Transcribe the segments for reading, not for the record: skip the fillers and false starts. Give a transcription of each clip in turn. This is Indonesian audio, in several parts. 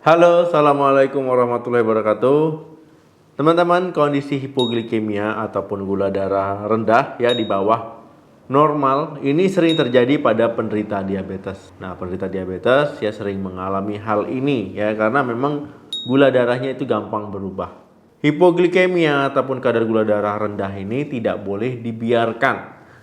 Halo, assalamualaikum warahmatullahi wabarakatuh. Teman-teman, kondisi hipoglikemia ataupun gula darah rendah ya di bawah normal ini sering terjadi pada penderita diabetes. Nah, penderita diabetes ya sering mengalami hal ini ya karena memang gula darahnya itu gampang berubah. Hipoglikemia ataupun kadar gula darah rendah ini tidak boleh dibiarkan,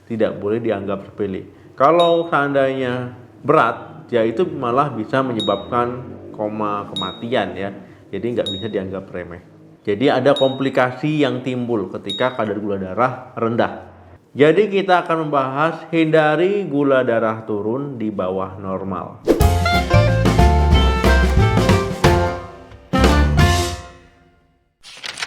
tidak boleh dianggap sepele. Kalau seandainya berat, ya itu malah bisa menyebabkan koma, kematian ya. Jadi nggak bisa dianggap remeh. Jadi ada komplikasi yang timbul ketika kadar gula darah rendah. Jadi kita akan membahas hindari gula darah turun di bawah normal.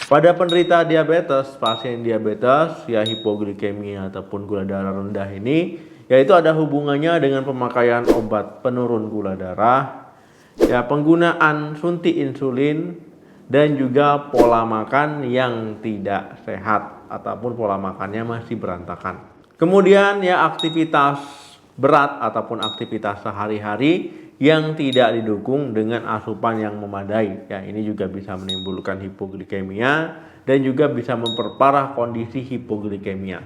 Pada penderita diabetes, pasien diabetes, ya hipoglikemia ataupun gula darah rendah ini, yaitu ada hubungannya dengan pemakaian obat penurun gula darah, ya penggunaan suntik insulin, dan juga pola makan yang tidak sehat ataupun pola makannya masih berantakan. Kemudian ya aktivitas berat ataupun aktivitas sehari-hari yang tidak didukung dengan asupan yang memadai. Ya, ini juga bisa menimbulkan hipoglikemia dan juga bisa memperparah kondisi hipoglikemia.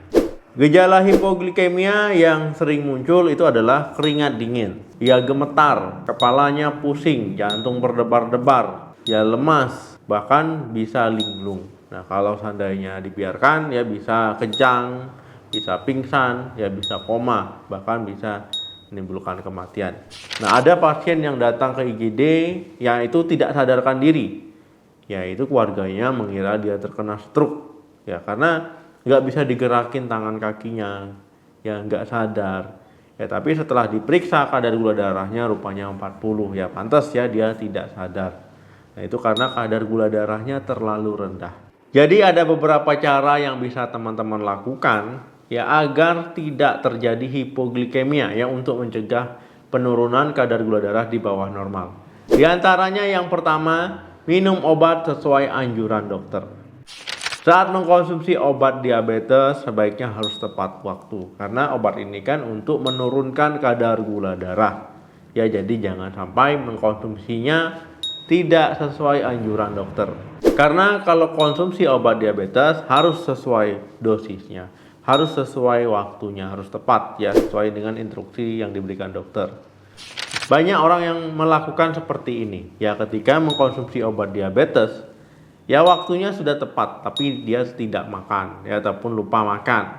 Gejala hipoglikemia yang sering muncul itu adalah keringat dingin, ya gemetar, kepalanya pusing, jantung berdebar-debar, ya lemas, bahkan bisa linglung. Nah, kalau seandainya dibiarkan ya bisa kejang, bisa pingsan, ya bisa koma, bahkan bisa menimbulkan kematian. Nah, ada pasien yang datang ke IGD yang itu tidak sadarkan diri, yaitu keluarganya mengira dia terkena stroke, ya karena nggak bisa digerakin tangan kakinya, ya nggak sadar. Ya tapi setelah diperiksa kadar gula darahnya rupanya 40, ya pantas ya dia tidak sadar. Nah itu karena kadar gula darahnya terlalu rendah. Jadi ada beberapa cara yang bisa teman-teman lakukan ya agar tidak terjadi hipoglikemia ya untuk mencegah penurunan kadar gula darah di bawah normal. Di antaranya yang pertama, minum obat sesuai anjuran dokter. Saat mengkonsumsi obat diabetes sebaiknya harus tepat waktu karena obat ini kan untuk menurunkan kadar gula darah. Ya jadi jangan sampai mengkonsumsinya tidak sesuai anjuran dokter. Karena kalau konsumsi obat diabetes harus sesuai dosisnya, harus sesuai waktunya, harus tepat ya sesuai dengan instruksi yang diberikan dokter. Banyak orang yang melakukan seperti ini ya ketika mengkonsumsi obat diabetes ya waktunya sudah tepat tapi dia tidak makan ya ataupun lupa makan.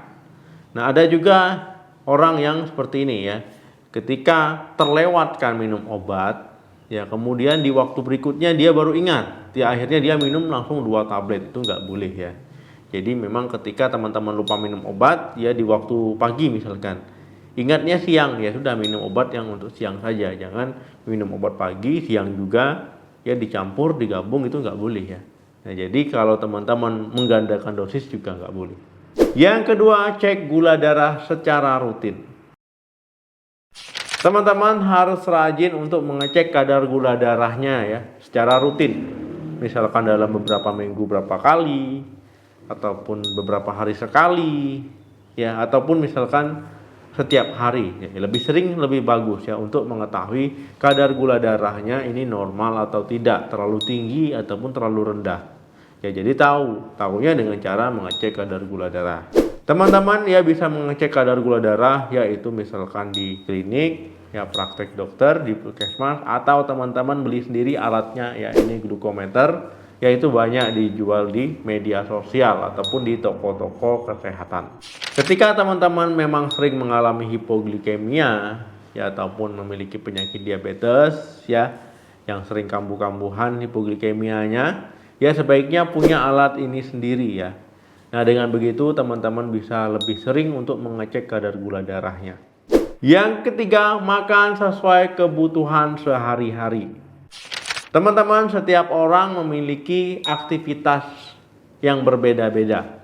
Nah ada juga orang yang seperti ini ya ketika terlewatkan minum obat ya kemudian di waktu berikutnya dia baru ingat ya akhirnya dia minum langsung 2 tablet. Itu nggak boleh ya. Jadi memang ketika teman-teman lupa minum obat ya di waktu pagi misalkan ingatnya siang ya sudah minum obat yang untuk siang saja, jangan minum obat pagi siang juga ya dicampur digabung, itu nggak boleh ya. Nah, jadi kalau teman-teman menggandakan dosis juga nggak boleh. Yang kedua, cek gula darah secara rutin. Teman-teman harus rajin untuk mengecek kadar gula darahnya ya secara rutin. Misalkan dalam beberapa minggu berapa kali, ataupun beberapa hari sekali, ya ataupun misalkan setiap hari. Ya, lebih sering lebih bagus ya untuk mengetahui kadar gula darahnya ini normal atau tidak, terlalu tinggi ataupun terlalu rendah. Ya jadi tahunya dengan cara mengecek kadar gula darah. Teman-teman ya bisa mengecek kadar gula darah yaitu misalkan di klinik, ya praktek dokter di puskesmas, atau teman-teman beli sendiri alatnya ya ini glukometer, yaitu banyak dijual di media sosial ataupun di toko-toko kesehatan. Ketika teman-teman memang sering mengalami hipoglikemia ya ataupun memiliki penyakit diabetes ya yang sering kambuh-kambuhan hipoglikemianya, ya sebaiknya punya alat ini sendiri ya. Nah dengan begitu teman-teman bisa lebih sering untuk mengecek kadar gula darahnya. Yang ketiga, makan sesuai kebutuhan sehari-hari. Teman-teman, setiap orang memiliki aktivitas yang berbeda-beda.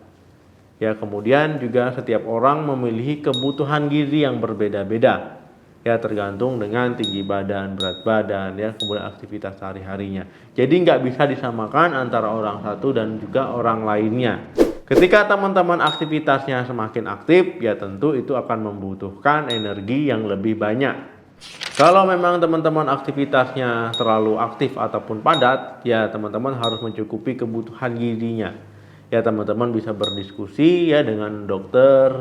Ya, kemudian juga setiap orang memiliki kebutuhan gizi yang berbeda-beda. Ya, tergantung dengan tinggi badan, berat badan, ya, kemudian aktivitas sehari-harinya. Jadi nggak bisa disamakan antara orang satu dan juga orang lainnya. Ketika teman-teman aktivitasnya semakin aktif, ya tentu itu akan membutuhkan energi yang lebih banyak. Kalau memang teman-teman aktivitasnya terlalu aktif ataupun padat, ya teman-teman harus mencukupi kebutuhan gizinya. Ya teman-teman bisa berdiskusi ya dengan dokter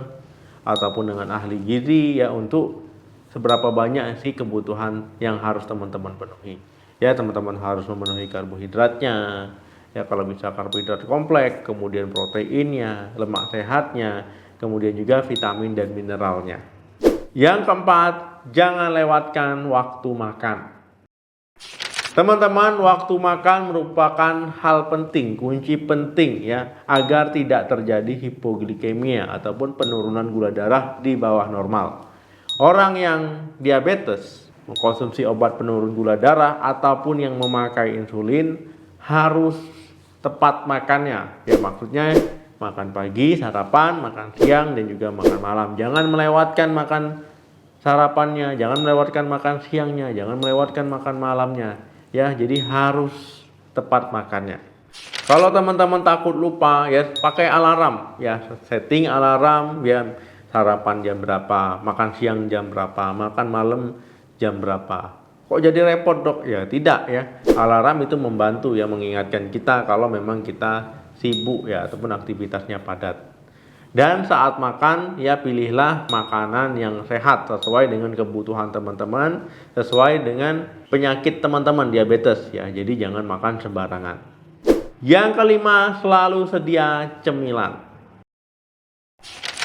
ataupun dengan ahli gizi ya untuk seberapa banyak sih kebutuhan yang harus teman-teman penuhi. Ya teman-teman harus memenuhi karbohidratnya. Ya kalau bisa karbohidrat kompleks, kemudian proteinnya, lemak sehatnya, kemudian juga vitamin dan mineralnya. Yang keempat, jangan lewatkan waktu makan. Teman-teman, waktu makan merupakan hal penting, kunci penting ya, agar tidak terjadi hipoglikemia ataupun penurunan gula darah di bawah normal. Orang yang diabetes, mengkonsumsi obat penurun gula darah ataupun yang memakai insulin harus tepat makannya. Ya maksudnya makan pagi, sarapan, makan siang, dan juga makan malam. Jangan melewatkan makan sarapannya, jangan melewatkan makan siangnya, jangan melewatkan makan malamnya. Ya, jadi harus tepat makannya. Kalau teman-teman takut lupa, ya pakai alarm. Ya, setting alarm, ya sarapan jam berapa, makan siang jam berapa, makan malam jam berapa. Kok jadi repot dok? Ya tidak ya. Alarm itu membantu ya mengingatkan kita kalau memang kita sibuk ya ataupun aktivitasnya padat. Dan saat makan ya pilihlah makanan yang sehat sesuai dengan kebutuhan teman-teman, sesuai dengan penyakit teman-teman diabetes ya. Jadi jangan makan sembarangan. Yang kelima, selalu sedia cemilan.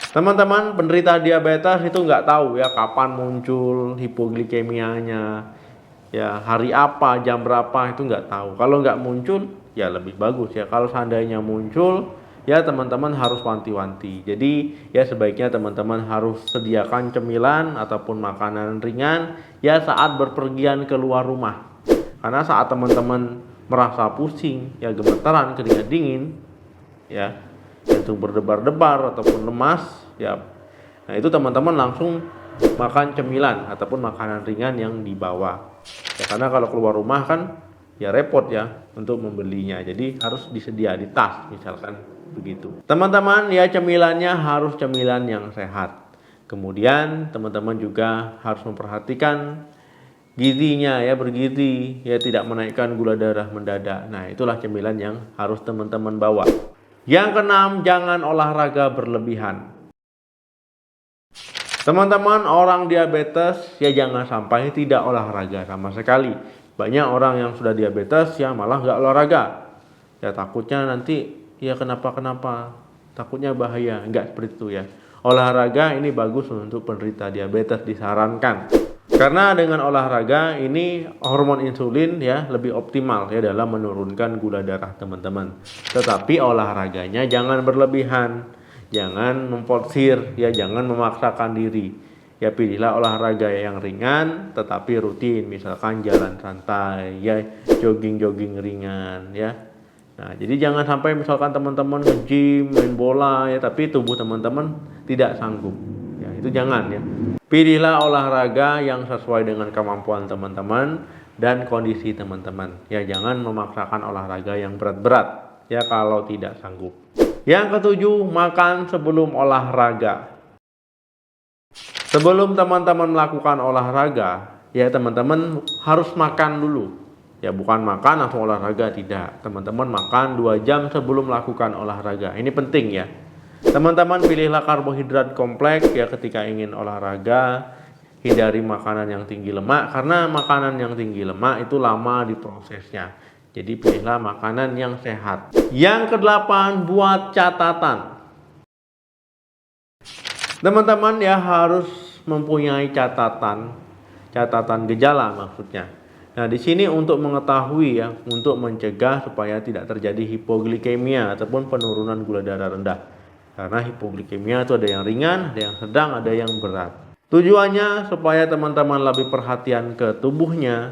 Teman-teman penderita diabetes itu nggak tahu ya kapan muncul hipoglikemianya, ya hari apa, jam berapa itu nggak tahu. Kalau nggak muncul ya lebih bagus ya. Kalau seandainya muncul ya teman-teman harus wanti-wanti. Jadi ya sebaiknya teman-teman harus sediakan cemilan ataupun makanan ringan ya saat berpergian keluar rumah. Karena saat teman-teman merasa pusing, ya gemetaran, keringat dingin, ya jantung berdebar-debar ataupun lemas, ya. Nah, itu teman-teman langsung makan cemilan ataupun makanan ringan yang dibawa. Ya karena kalau keluar rumah kan ya repot ya untuk membelinya. Jadi harus disedia di tas misalkan begitu. Teman-teman ya cemilannya harus cemilan yang sehat. Kemudian teman-teman juga harus memperhatikan gizinya ya, bergizi ya, tidak menaikkan gula darah mendadak. Nah, itulah cemilan yang harus teman-teman bawa. Yang keenam, jangan olahraga berlebihan. Teman-teman orang diabetes ya jangan sampai tidak olahraga sama sekali. Banyak orang yang sudah diabetes ya malah nggak olahraga. Ya takutnya nanti ya kenapa-kenapa, takutnya bahaya. Enggak seperti itu ya. Olahraga ini bagus untuk penderita diabetes, disarankan. Karena dengan olahraga ini hormon insulin ya lebih optimal ya dalam menurunkan gula darah teman-teman. Tetapi olahraganya jangan berlebihan, jangan memforsir ya, jangan memaksakan diri. Ya pilihlah olahraga yang ringan tetapi rutin, misalkan jalan santai ya, jogging-jogging ringan ya. Nah, jadi jangan sampai misalkan teman-teman nge-gym, main bola ya tapi tubuh teman-teman tidak sanggup. Ya, itu jangan ya. Pilihlah olahraga yang sesuai dengan kemampuan teman-teman dan kondisi teman-teman. Ya, jangan memaksakan olahraga yang berat-berat ya kalau tidak sanggup. Yang ketujuh, makan sebelum olahraga. Sebelum teman-teman melakukan olahraga, ya teman-teman harus makan dulu. Ya, bukan makan langsung olahraga, tidak. Teman-teman makan 2 jam sebelum melakukan olahraga. Ini penting ya. Teman-teman pilihlah karbohidrat kompleks ya ketika ingin olahraga. Hindari makanan yang tinggi lemak karena makanan yang tinggi lemak itu lama diprosesnya. Jadi pilihlah makanan yang sehat. Yang kedelapan, buat catatan. Teman-teman ya harus mempunyai catatan gejala maksudnya. Nah, di sini untuk mengetahui ya, untuk mencegah supaya tidak terjadi hipoglikemia ataupun penurunan gula darah rendah. Karena hipoglikemia itu ada yang ringan, ada yang sedang, ada yang berat. Tujuannya supaya teman-teman lebih perhatian ke tubuhnya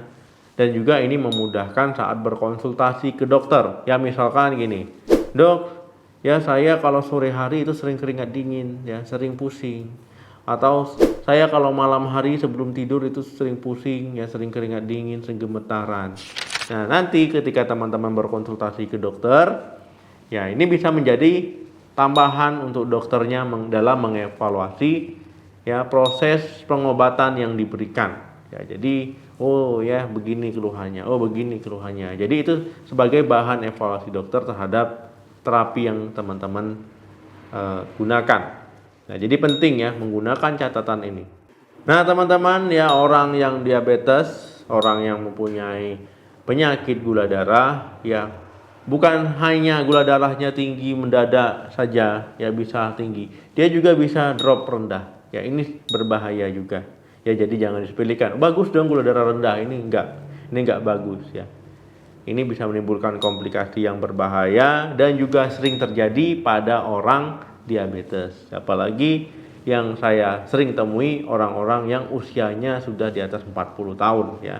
dan juga ini memudahkan saat berkonsultasi ke dokter. Ya misalkan gini, dok, ya saya kalau sore hari itu sering keringat dingin, ya sering pusing. Atau saya kalau malam hari sebelum tidur itu sering pusing, ya sering keringat dingin, sering gemetaran. Nah nanti ketika teman-teman berkonsultasi ke dokter, ya ini bisa menjadi tambahan untuk dokternya dalam mengevaluasi ya proses pengobatan yang diberikan. Ya, jadi oh ya begini keluhannya, oh begini keluhannya. Jadi itu sebagai bahan evaluasi dokter terhadap terapi yang teman-teman gunakan. Nah, jadi penting ya menggunakan catatan ini. Nah, teman-teman ya, orang yang diabetes, orang yang mempunyai penyakit gula darah ya, bukan hanya gula darahnya tinggi mendadak saja ya bisa tinggi, dia juga bisa drop rendah. Ya, ini berbahaya juga. Ya, jadi jangan disepelekan. Bagus dong gula darah rendah, ini enggak bagus ya. Ini bisa menimbulkan komplikasi yang berbahaya dan juga sering terjadi pada orang diabetes. Apalagi yang saya sering temui orang-orang yang usianya sudah di atas 40 tahun ya.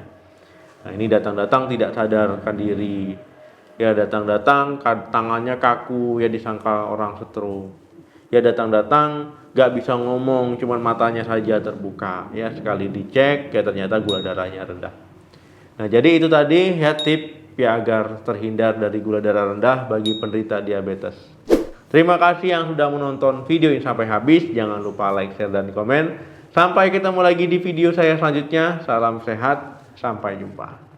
Nah, ini datang-datang tidak sadarkan diri. Ya, datang-datang tangannya kaku ya, disangka orang stroke. Ya, datang-datang gak bisa ngomong, cuman matanya saja terbuka ya, sekali dicek ya ternyata gula darahnya rendah. Nah, jadi itu tadi ya tip ya agar terhindar dari gula darah rendah bagi penderita diabetes. Terima kasih yang sudah menonton video ini sampai habis. Jangan lupa like, share, dan komen. Sampai ketemu lagi di video saya selanjutnya. Salam sehat, sampai jumpa.